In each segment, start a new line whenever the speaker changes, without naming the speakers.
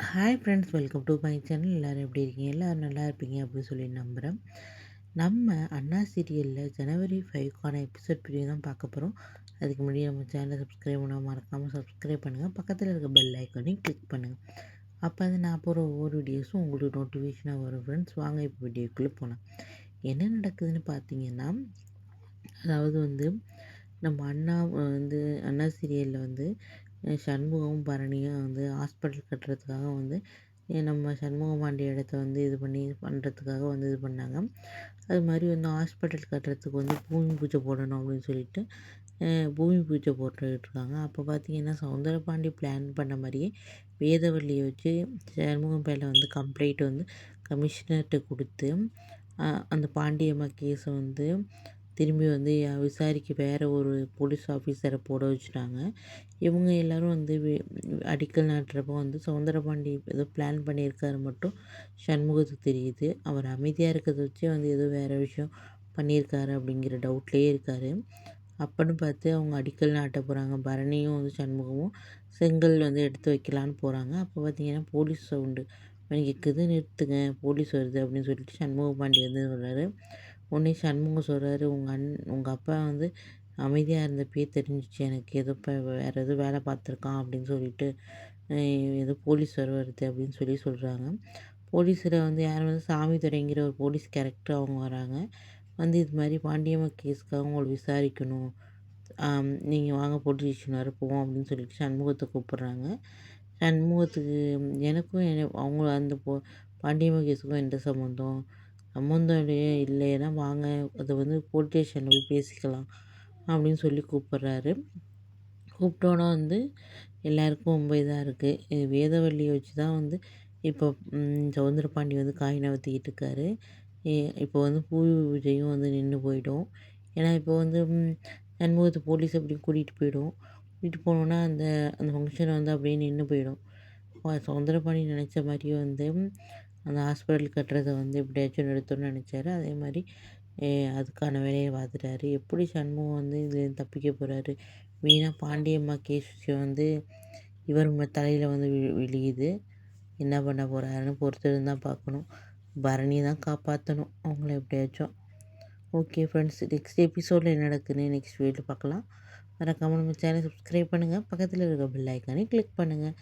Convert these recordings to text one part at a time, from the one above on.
Hi friends, welcome to my channel. எல்லோரும் எப்படி இருக்கீங்க? எல்லோரும் நல்லா இருப்பீங்க அப்படின்னு சொல்லி நம்புகிறேன். நம்ம அண்ணா சீரியலில் ஜனவரி 5க்கான எபிசோட் ப்ரிவியூ தான் பார்க்க போகிறோம். அதுக்கு முன்னாடி நம்ம சேனலை சப்ஸ்கிரைப் பண்ணால் மறக்காமல் சப்ஸ்கிரைப் பண்ணுங்கள். பக்கத்தில் இருக்க பெல் ஐக்கானையும் கிளிக் பண்ணுங்கள். அப்போ அது நான் போகிற ஒவ்வொரு வீடியோஸும் உங்களுக்கு நோட்டிஃபிகேஷனாக வரும். ஃப்ரெண்ட்ஸ், வாங்க இப்போ வீடியோக்குள்ளே போகலாம். என்ன நடக்குதுன்னு பார்த்தீங்கன்னா, அதாவது நம்ம அண்ணா சீரியலில் சண்முகம் பரணியும் ஹாஸ்பிட்டல் கட்டுறதுக்காக நம்ம சண்முக பாண்டிய இடத்த இது பண்ணி பண்ணுறதுக்காக இது பண்ணாங்க. அது மாதிரி ஹாஸ்பிட்டல் கட்டுறதுக்கு பூமி பூஜை போடணும் அப்படின்னு சொல்லிட்டு பூமி பூஜை போட்டுட்ருக்காங்க. அப்போ பார்த்தீங்கன்னா, சௌந்தரபாண்டி பிளான் பண்ண மாதிரியே வேதவள்ளியை வச்சு சண்முகம் பேரில் கம்ப்ளைண்ட் கமிஷனர்கிட்ட கொடுத்து அந்த பாண்டியம்மா கேஸை திரும்பி விசாரிக்க வேறு ஒரு போலீஸ் ஆஃபீஸரை போட வச்சுட்டாங்க. இவங்க எல்லோரும் அடிக்கல் நாட்டுறப்போ சௌந்தரபாண்டி ஏதோ பிளான் பண்ணியிருக்காரு மட்டும் சண்முகத்துக்கு தெரியுது. அவர் அமைதியாக இருக்கிறத வச்சு ஏதோ வேறு விஷயம் பண்ணியிருக்காரு அப்படிங்கிற டவுட்லேயே இருக்கார். அப்பன்னு பார்த்து அவங்க அடிக்கல் நாட்ட போகிறாங்க. பரணியும் சண்முகமும் செங்கல் எடுத்து வைக்கலான்னு போகிறாங்க. அப்போ பார்த்தீங்கன்னா போலீஸ் சவுண்டு கேட்குது. நிறுத்துங்க, போலீஸ் வருது அப்படின்னு சொல்லிட்டு சண்முக பாண்டி சொல்கிறாரு. உடனே சண்முகம் சொல்கிறாரு, உங்கள் அப்பா அமைதியாக இருந்தப்பயே தெரிஞ்சிச்சு எனக்கு, ஏதோ இப்போ வேறு ஏதோ வேலை பார்த்துருக்கான் அப்படின்னு சொல்லிட்டு ஏதோ போலீஸ் வருது அப்படின்னு சொல்கிறாங்க. போலீஸில் யார் சாமி துறைங்கிற ஒரு போலீஸ் கேரக்டர் அவங்க வராங்க. இது மாதிரி பாண்டியம்மா கேஸ்க்காக உங்களை விசாரிக்கணும், நீங்கள் வாங்க போலீஸ் ஸ்டேஷன் வர போவோம் அப்படின்னு சொல்லிட்டு சண்முகத்தை கூப்பிட்றாங்க. சண்முகத்துக்கு எனக்கும் அவங்க பாண்டியம்மா கேஸுக்கும் எந்த சம்மந்தம் இல்லையே, இல்லைன்னா வாங்க அதை போலீஸ் ஸ்டேஷனில் போய் பேசிக்கலாம் அப்படின்னு சொல்லி கூப்பிட்றாரு. கூப்பிட்டோன்னா எல்லாருக்கும் ரொம்ப இதாக இருக்குது. வேதவள்ளியை வச்சு தான் இப்போ சௌந்தரபாண்டி காய் நகர்த்திக்கிட்டு இருக்காரு. இப்போ பூமி பூஜையும் நின்று போயிடும். ஏன்னா இப்போ சண்முகத்தை போலீஸ் அப்படி கூட்டிகிட்டு போனோன்னா அந்த அந்த ஃபங்க்ஷன் அப்படியே நின்று போயிடும். சௌந்தரபாண்டி நினச்ச மாதிரியே அந்த ஹாஸ்பிட்டல் கட்டுறதை எப்படியாச்சும் நிறுத்தணும்னு நினச்சாரு. அதே மாதிரி அதுக்கான வேலையை பார்த்துட்டாரு. எப்படி சண்முகம் இதுலேருந்து தப்பிக்க போகிறாரு? மெயினாக பாண்டியம்மா கேஸ் விஷயம் இவர் தலையில் விழுகுது. என்ன பண்ண போகிறாருன்னு பொறுத்து தான் பார்க்கணும். பரணி தான் காப்பாற்றணும் அவங்கள எப்படியாச்சும். ஓகே ஃப்ரெண்ட்ஸ், நெக்ஸ்ட் எபிசோடில் என்ன நடக்குதுன்னு நெக்ஸ்ட் வீடியோவில் பார்க்கலாம். மறக்காமல் நம்ம சேனல் சப்ஸ்கிரைப் பண்ணுங்கள். பக்கத்தில் இருக்க பெல் ஐக்கானே கிளிக் பண்ணுங்கள்.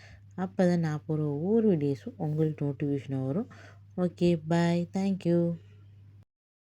அப்போ தான் நான் போகிற ஒவ்வொரு வீடியோஸும் உங்களுக்கு நோட்டிஃபிகேஷனாக வரும். ஓகே, பாய், தேங்க்யூ.